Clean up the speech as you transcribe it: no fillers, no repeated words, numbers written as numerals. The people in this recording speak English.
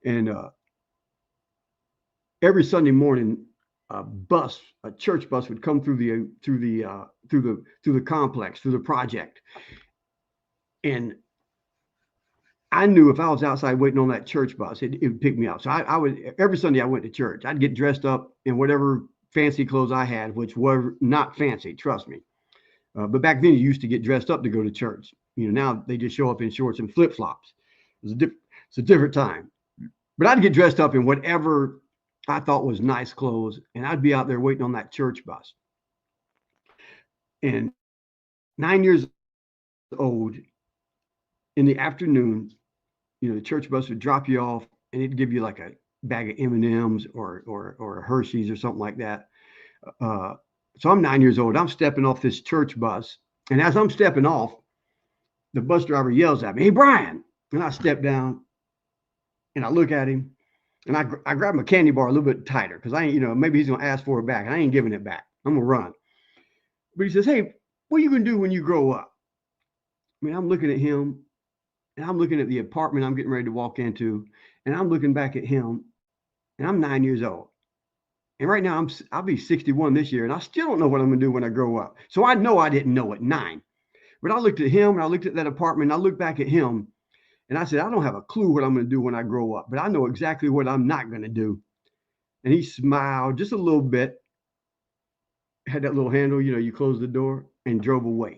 And every Sunday morning, a church bus would come through the complex, through the project, and I knew if I was outside waiting on that church bus, it would pick me up. So I would every Sunday I went to church. I'd get dressed up in whatever fancy clothes I had, which were not fancy, trust me. But back then you used to get dressed up to go to church. Now they just show up in shorts and flip flops. It's a different time. But I'd get dressed up in whatever I thought was nice clothes, and I'd be out there waiting on that church bus. And 9 years old, in the afternoon, the church bus would drop you off, and it'd give you like a bag of M&Ms or Hershey's or something like that. So I'm 9 years old. I'm stepping off this church bus, and as I'm stepping off, the bus driver yells at me, "Hey, Brian!" And I step down, and I look at him, and I grab my candy bar a little bit tighter because I ain't, maybe he's gonna ask for it back. I ain't giving it back. I'm gonna run. But he says, "Hey, what are you gonna do when you grow up?" I mean, I'm looking at him, and I'm looking at the apartment I'm getting ready to walk into, and I'm looking back at him, and I'm 9 years old. And right now I'll be 61 this year, and I still don't know what I'm gonna do when I grow up. So I know I didn't know at 9. But I looked at him, and I looked at that apartment, and I looked back at him, and I said, I don't have a clue what I'm gonna do when I grow up, but I know exactly what I'm not gonna do. And he smiled just a little bit, had that little handle, you close the door, and drove away.